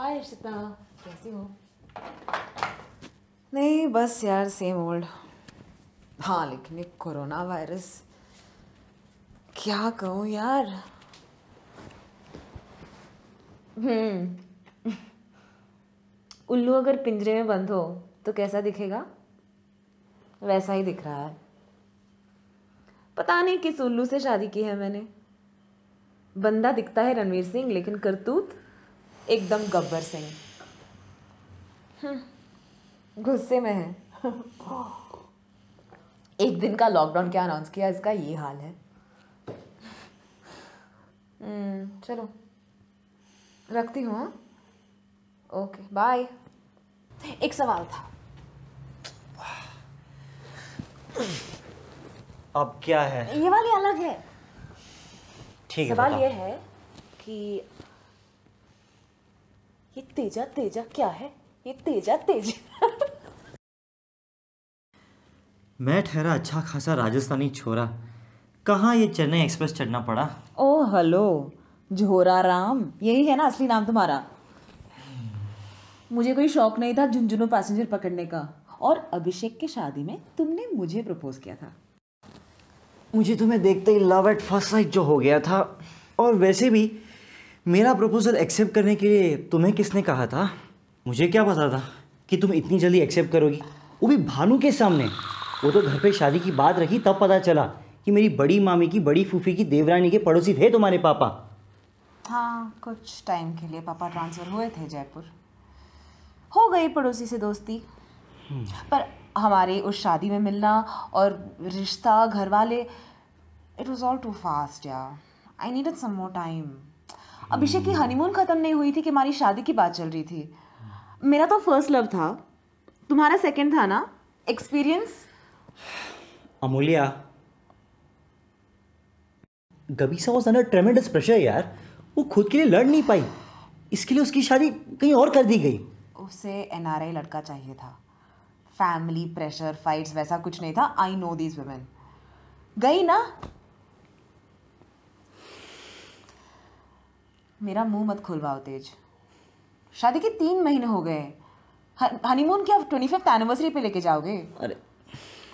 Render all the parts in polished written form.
हाय इशिता, कैसी हो? नहीं बस यार सेम ओल्ड। हाँ लेकिन ये कोरोना वायरस क्या कहूँ यार। उल्लू अगर पिंजरे में बंद हो तो कैसा दिखेगा? वैसा ही दिख रहा है। पता नहीं किस उल्लू से शादी की है मैंने। बंदा दिखता है रणवीर सिंह लेकिन करतूत एकदम गब्बर सिंह। गुस्से में है। एक दिन का लॉकडाउन क्या अनाउंस किया, इसका ये हाल है। चलो रखती हूँ। हाँ? Okay bye. एक सवाल था। अब क्या है? ये वाली अलग है। ठीक है, सवाल बताओ। ये है कि ये तेजा तेजा क्या है? ये तेजा तेजा मैं ठहरा अच्छा खासा राजस्थानी छोरा, कहाँ ये चेन्नई एक्सप्रेस चढ़ना पड़ा। ओ हेलो झोरा राम, यही है ना असली नाम तुम्हारा? मुझे कोई शौक नहीं था झुंझुनू पैसेंजर पकड़ने का, और अभिषेक की शादी में तुमने मुझे प्रपोज किया था। मुझे तुम्हें देखते ही लव एट फर्स्ट साइट जो हो गया था। और वैसे भी मेरा प्रपोजल एक्सेप्ट करने के लिए तुम्हें किसने कहा था? मुझे क्या पता था कि तुम इतनी जल्दी एक्सेप्ट करोगी, वो भी भानु के सामने। वो तो घर पे शादी की बात रखी तब पता चला कि मेरी बड़ी मामी की बड़ी फूफी की देवरानी के पड़ोसी थे तुम्हारे पापा। हाँ कुछ टाइम के लिए पापा ट्रांसफ़र हुए थे जयपुर, हो गई पड़ोसी से दोस्ती। पर हमारे उस शादी में मिलना और रिश्ता घर वाले, it was all too fast यार। I needed some more time. अभिषेक की हनीमून ख़त्म नहीं हुई थी कि हमारी शादी की बात चल रही थी। मेरा तो फर्स्ट लव था, तुम्हारा सेकंड था ना? एक्सपीरियंस। अमूल्या, गबीसा वॉज अंडर ट्रेमेंडस प्रेशर यार। वो खुद के लिए लड़ नहीं पाई, इसके लिए उसकी शादी कहीं और कर दी गई। उसे एनआरआई लड़का चाहिए था। फैमिली प्रेशर फाइट्स वैसा कुछ नहीं था। I know these women. गई ना। मेरा मुंह मत खुलवाओ तेज। शादी के 3 महीने हो गए। हनीमून क्या 25th एनिवर्सरी पे लेके जाओगे? अरे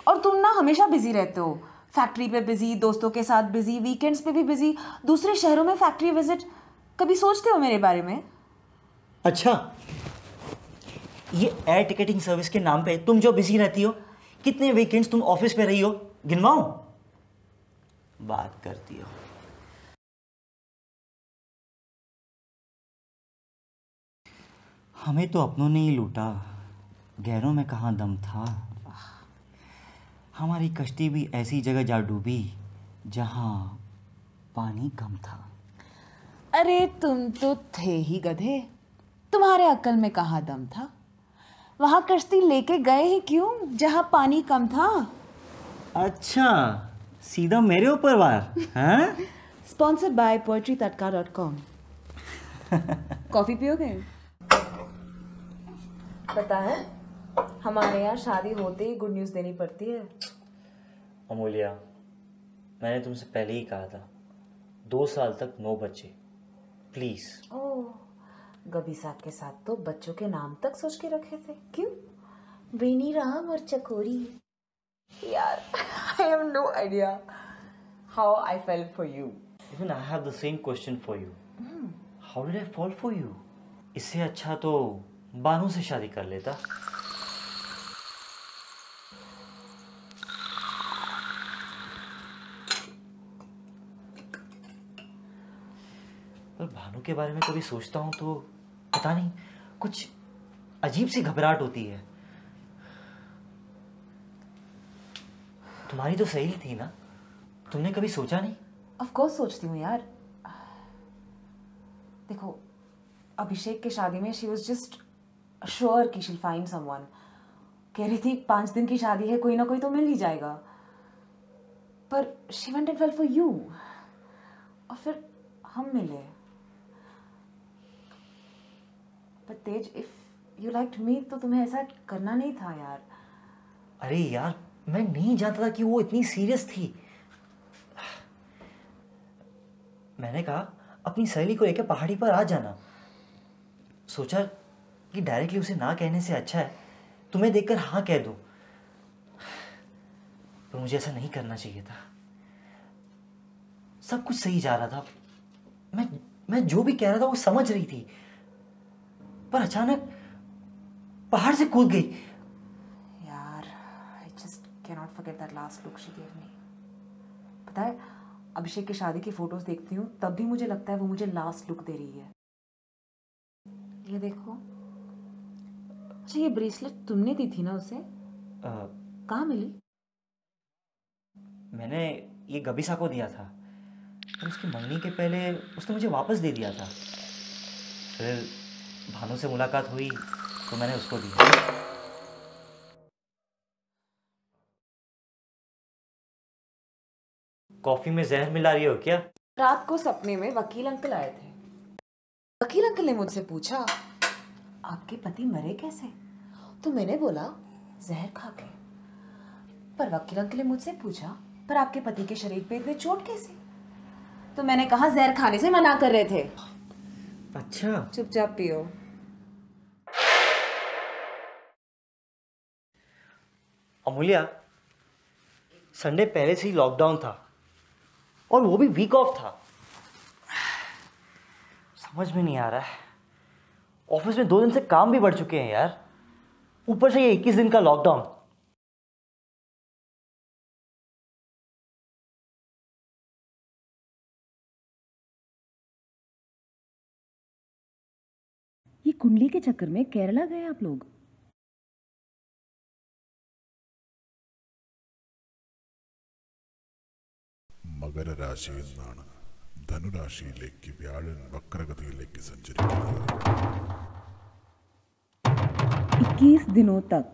और तुम ना हमेशा बिजी रहते हो। फैक्ट्री पे बिजी, दोस्तों के साथ बिजी, वीकेंड्स पे भी बिजी, दूसरे शहरों में फैक्ट्री विजिट। कभी सोचते हो मेरे बारे में? अच्छा, ये एयर टिकटिंग सर्विस के नाम पे तुम जो बिजी रहती हो, कितने वीकेंड्स तुम ऑफिस पे रही हो, गिनवाऊं? बात करती हो। हमें तो अपनों ने ही लूटा, गैरों में कहाँ दम था। हमारी कश्ती भी ऐसी जगह जा डूबी जहां पानी कम था। अरे तुम तो थे ही गधे, तुम्हारे अक्ल में कहाँ दम था। वहां कश्ती लेके गए ही क्यों जहां पानी कम था। अच्छा, सीधा मेरे ऊपर वार, हैं? Sponsored by poetrytatka.com। कॉफी पियोगे? पता है हमारे यहाँ शादी होते ही गुड न्यूज़ देनी पड़ती है। अमूल्या, मैंने तुमसे पहले ही कहा था 2 साल तक नो बच्चे, प्लीज। ओह, गबी साहब के साथ तो बच्चों के नाम तक सोच के रखे थे। क्यों? बेनी राम और चकोरी। यार I have no idea how I felt for you. Even I have the same question for you. How did I fall for you? इससे अच्छा तो बानू से शादी कर लेता। पर भानु के बारे में कभी सोचता हूँ तो पता नहीं कुछ अजीब सी घबराहट होती है। तुम्हारी तो सही थी ना, तुमने कभी सोचा नहीं? ऑफ कोर्स सोचती हूँ यार। देखो, अभिषेक की शादी में शी वाज जस्ट श्योर कि शील फाइंड समवन। कह रही थी 5 दिन की शादी है, कोई ना कोई तो मिल ही जाएगा। पर she wanted well for you, और फिर हम मिले। पर तेज, इफ यू लाइक्ड मी तो तुम्हें ऐसा करना नहीं था यार। अरे यार, मैं नहीं जानता था कि वो इतनी सीरियस थी। मैंने कहा अपनी सहेली को लेकर पहाड़ी पर आ जाना। सोचा कि डायरेक्टली उसे ना कहने से अच्छा है तुम्हें देखकर हाँ कह दूं, पर मुझे ऐसा नहीं करना चाहिए था। सब कुछ सही जा रहा था, मैं जो भी कह रहा था वो समझ रही थी, पर अचानक पहाड़ से कूद गई। यार, I just cannot forget that last look she gave me. पता है, अभिषेक की शादी की फोटोज देखती हूँ तब भी मुझे लगता है वो मुझे लास्ट लुक दे रही है। ये देखो। अच्छा, ये ब्रेसलेट तुमने दी थी ना उसे? कहाँ मिली? मैंने ये गबीसा को दिया था, पर उसकी मंगनी के पहले उसने मुझे वापस दे दिया था। फिर भानु से मुलाकात हुई तो मैंने उसको दिया। कॉफी में जहर मिला रही हो क्या? रात को सपने में वकील अंकल आए थे। वकील अंकल ने मुझसे पूछा, आपके पति मरे कैसे? तो मैंने बोला, जहर खा के। पर वकील अंकल ने मुझसे पूछा, पर आपके पति के शरीर पे इतने चोट कैसे? तो मैंने कहा, जहर खाने से मना कर रहे थे। अच्छा, चुपचाप पियो। अमूल्या, संडे पहले से ही लॉकडाउन था और वो भी वीक ऑफ था। समझ में नहीं आ रहा है, ऑफिस में 2 दिन से काम भी बढ़ चुके हैं यार, ऊपर से ये 21 दिन का लॉकडाउन। ये कुंडली के चक्कर में केरला गए आप लोग? മകരരാശിയിൽ നിന്നാണ് ധനുരാശിയിലേക്ക് വ്യാഴൻ വക്രഗതിയിലേക്ക് സഞ്ചരിക്കുന്നത്. 21 दिनों तक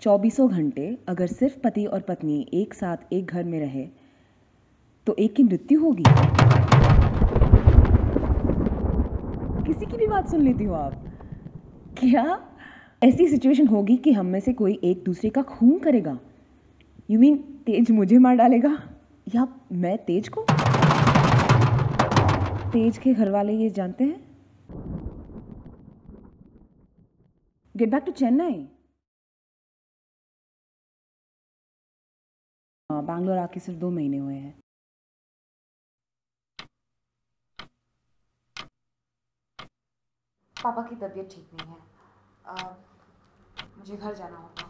24 घंटे अगर सिर्फ पति और पत्नी एक साथ एक घर में रहे तो एक की मृत्यु होगी। किसी की भी बात सुन लेती हो आप? क्या ऐसी सिचुएशन होगी कि हम में से कोई एक दूसरे का खून करेगा? यू मीन तेज मुझे मार डालेगा या मैं तेज को? तेज के घर वाले ये जानते हैं? Get back to Chennai. Bangalore आके सिर्फ 2 महीने हुए हैं। पापा की तबीयत ठीक नहीं है। मुझे घर जाना होगा।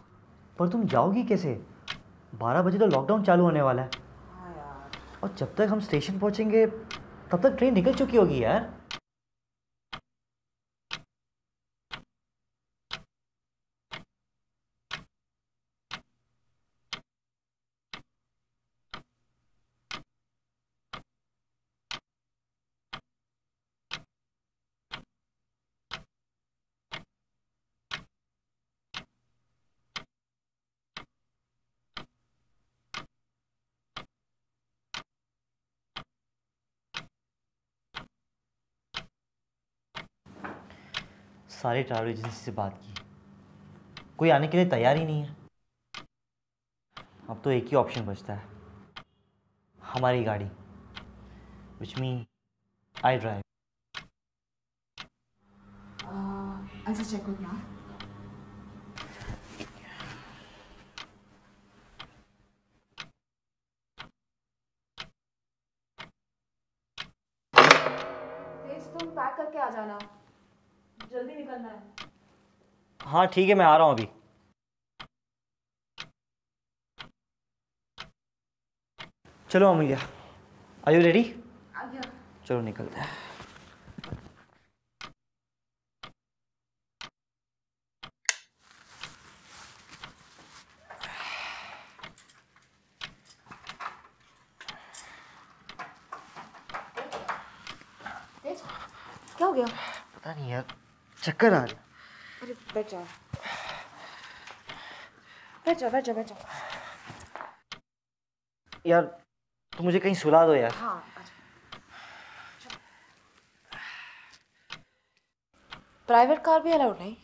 पर तुम जाओगी कैसे? 12 बजे तो लॉकडाउन चालू होने वाला है। हाँ यार। और जब तक हम स्टेशन पहुंचेंगे तब तक ट्रेन निकल चुकी होगी यार। सारी ट्रैवल एजेंसी से बात की, कोई आने के लिए तैयार ही नहीं है। अब तो एक ही ऑप्शन बचता है, हमारी गाड़ी, which mean I drive. I'll just check with now. तेज, तुम पैक करके आ जाना, जल्दी निकलना है। हाँ ठीक है, मैं आ रहा हूँ अभी। चलो अमूल्या, आर यू रेडी? आ गया। चलो निकलते हैं। तेज, क्या हो गया? पता नहीं यार, चक्कर आ रहा। अरे बैठ जाओ, बैठ जाओ, बैठ जाओ, बैठ जाओ। यार तुम मुझे कहीं सुला दो यार। हाँ, प्राइवेट कार भी अलाउड नहीं?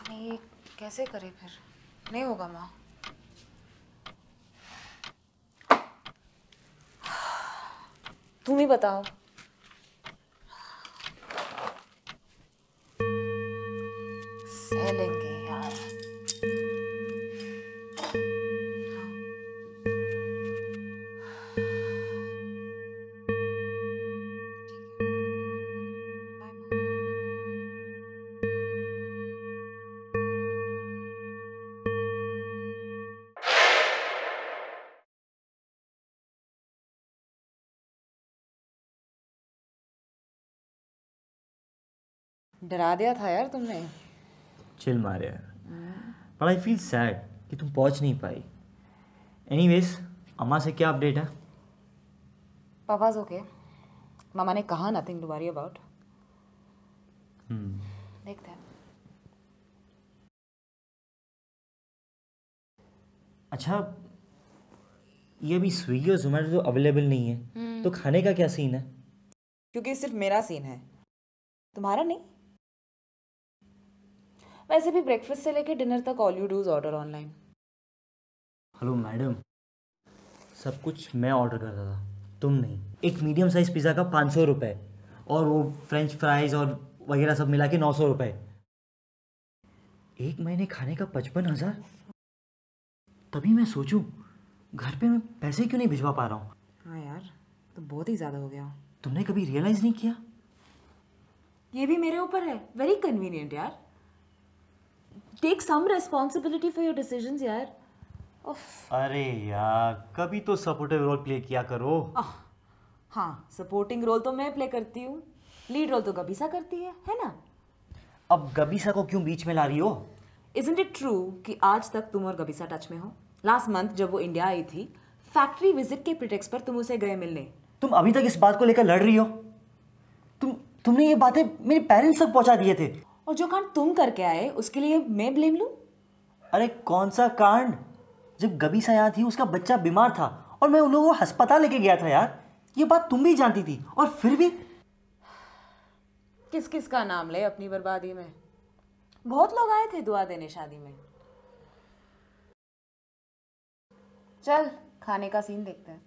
नहीं, कैसे करे फिर? नहीं होगा माँ। तुम ही बताओ। डरा दिया था यार तुमने। चिल मार यार, बट आई फील सैड कि तुम पहुंच नहीं पाई। एनीवेज, अम्मा से क्या अपडेट है? पापा's ओके। मामा ने कहा नथिंग टू वरी अबाउट। देखते हैं। अच्छा, ये अभी स्विगी और जोमेटो तो अवेलेबल नहीं है, तो खाने का क्या सीन है? क्योंकि सिर्फ मेरा सीन है, तुम्हारा नहीं। वैसे भी ब्रेकफास्ट से लेके डिनर तक all you do is order online. Hello madam, सब कुछ मैं ऑर्डर करता था, तुम नहीं। एक मीडियम साइज पिज़्ज़ा का 500 रुपये और वो फ्रेंच फ्राइज और वगैरह सब मिला के 900 रुपये। एक महीने खाने का 55,000। तभी मैं सोचूं घर पे मैं पैसे क्यों नहीं भिजवा पा रहा हूँ। हाँ यार, तो बहुत ही ज़्यादा हो गया। तुमने कभी रियलाइज़ नहीं किया? ये भी मेरे ऊपर है। वेरी कन्वीनियंट यार। Take some responsibility for your decisions यार। अरे यार, कभी तो सपोर्टिव रोल प्ले किया करो। हाँ, सपोर्टिंग रोल तो मैं प्ले करती हूँ, लीड रोल तो गबीसा करती है ना? अब गबीसा को क्यों बीच में ला रही हो? Isn't it true कि आज तक तुम और गबीसा टच में हो? लास्ट मंथ जब वो इंडिया आई थी, फैक्ट्री विजिट के प्रिटेक्स्ट पर तुम उसे गए मिलने। तुम अभी तक इस बात को लेकर लड़ रही हो? तुमने ये बातें मेरे पेरेंट्स तक पहुंचा दिए थे। और जो कांड तुम करके आए उसके लिए मैं ब्लेम लूं? अरे कौन सा कांड? जब गबीसा यहाँ थी उसका बच्चा बीमार था और मैं उन लोगों को अस्पताल लेके गया था यार। ये बात तुम भी जानती थी और फिर भी। किस किस का नाम ले अपनी बर्बादी में। बहुत लोग आए थे दुआ देने शादी में। चल खाने का सीन देखते हैं।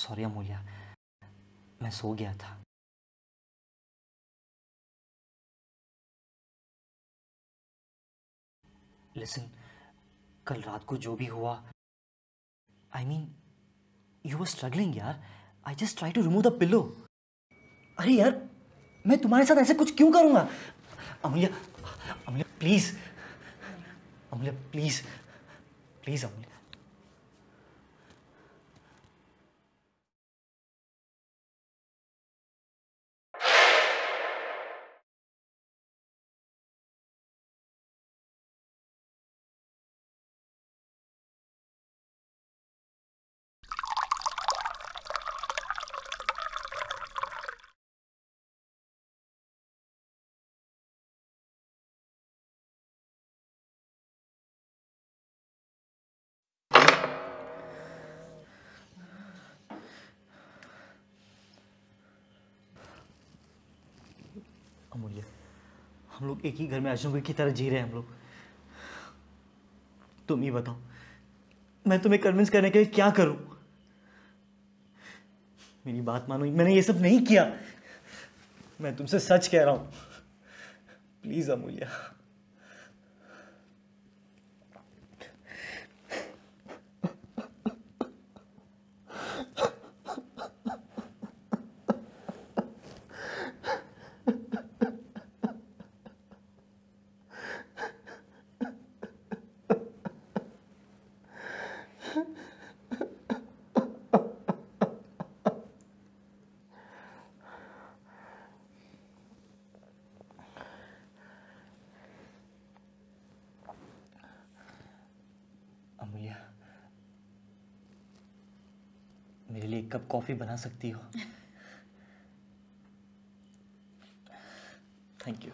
सॉरी अमूल्या, मैं सो गया था। लिसन, कल रात को जो भी हुआ, I mean you were struggling यार। I just try to remove the pillow. अरे यार, मैं तुम्हारे साथ ऐसे कुछ क्यों करूंगा? Amulya, Amulya please, Amulya please, please Amulya. Amulya, हम लोग एक ही घर में अजनबी की तरह जी रहे हैं हम लोग। तुम ही बताओ, मैं तुम्हें कन्विंस करने के लिए क्या करूं? मेरी बात मानो, मैंने ये सब नहीं किया। मैं तुमसे सच कह रहा हूं, प्लीज अमूल्य। अमूल्या, मेरे लिए एक कप कॉफी बना सकती हो? Thank you.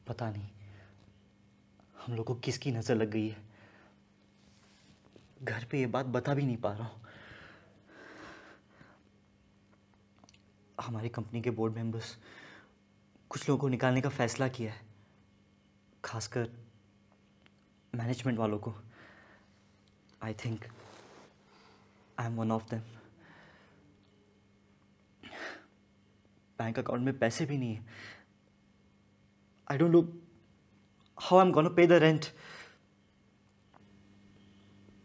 पता नहीं हम लोग को किसकी नजर लग गई है। घर पे ये बात बता भी नहीं पा रहा हूं। हमारी कंपनी के बोर्ड मेंबर्स कुछ लोगों को निकालने का फैसला किया है, खासकर मैनेजमेंट वालों को। I think I am one of them. Bank account में पैसे भी नहीं है। I don't know how I am gonna pay the rent.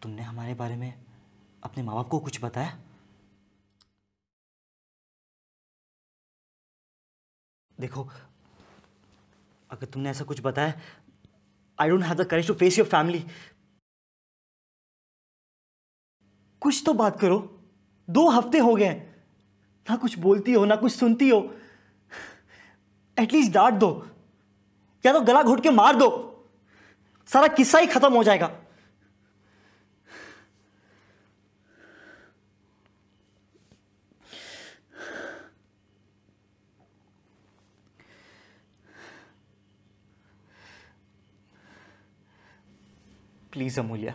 तुमने हमारे बारे में अपने माँ बाप को कुछ बताया? देखो, अगर तुमने ऐसा कुछ बताया, I don't have the courage to face your family. कुछ तो बात करो। 2 हफ्ते हो गए, ना कुछ बोलती हो ना कुछ सुनती हो। एटलीस्ट डांट दो या तो गला घोट के मार दो, सारा किस्सा ही खत्म हो जाएगा। प्लीज अमूल्या।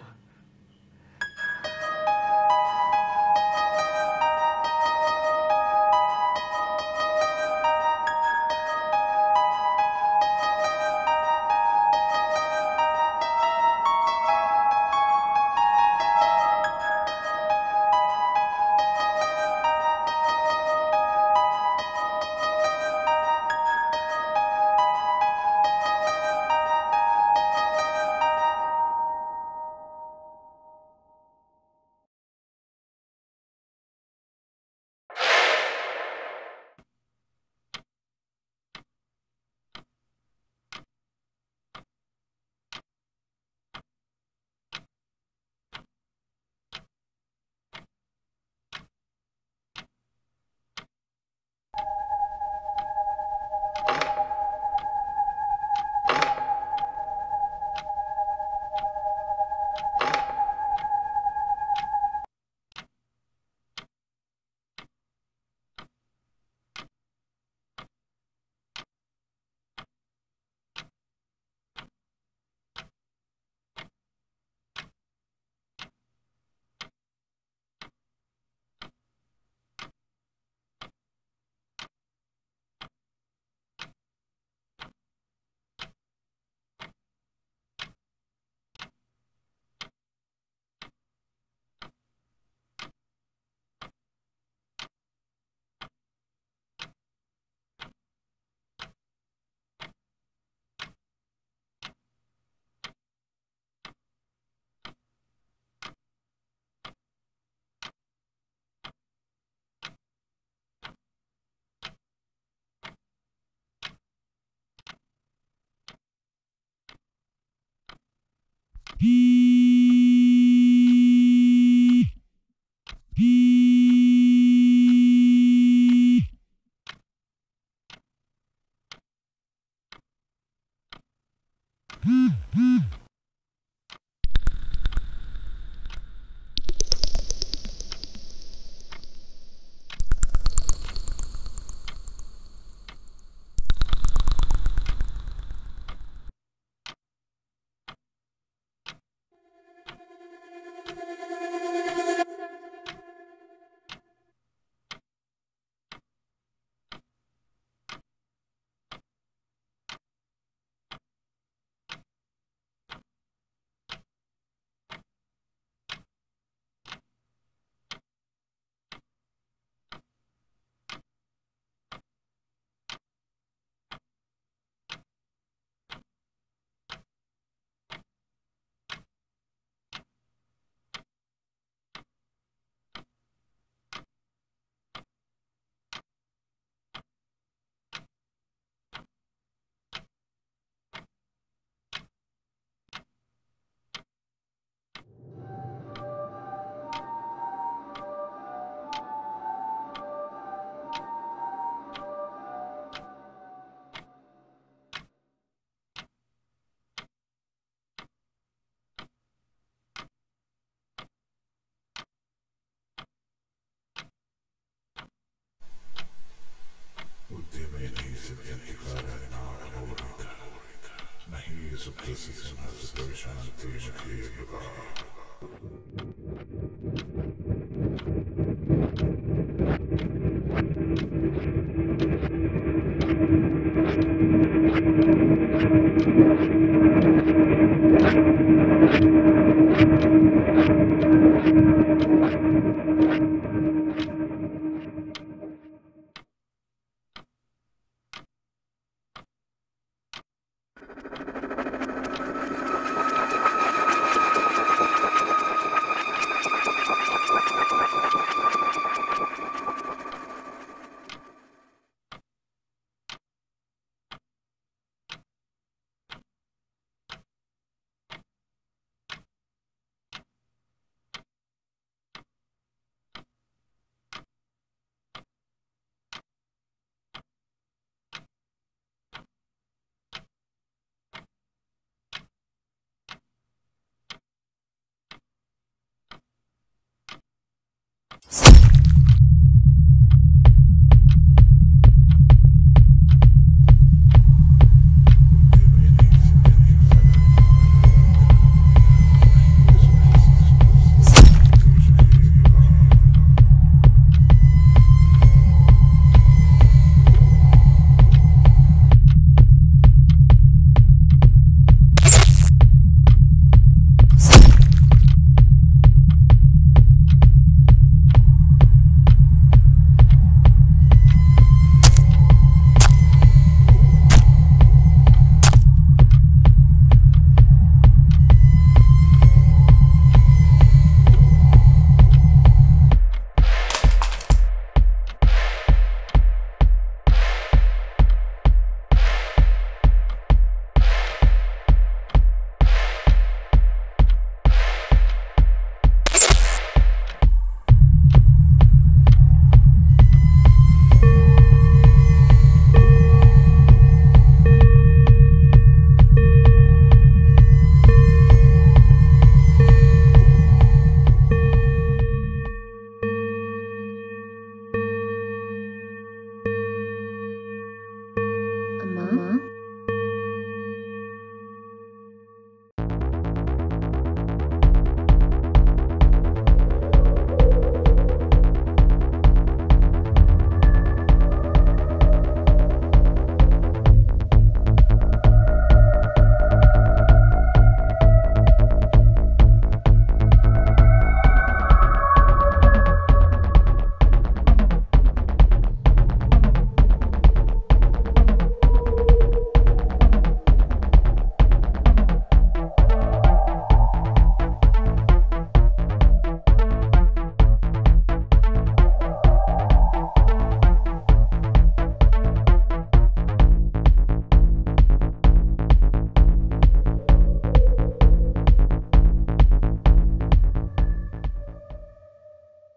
इंतजार हो रहा था, नहीं सुख से मुझको शांति मिलेगा।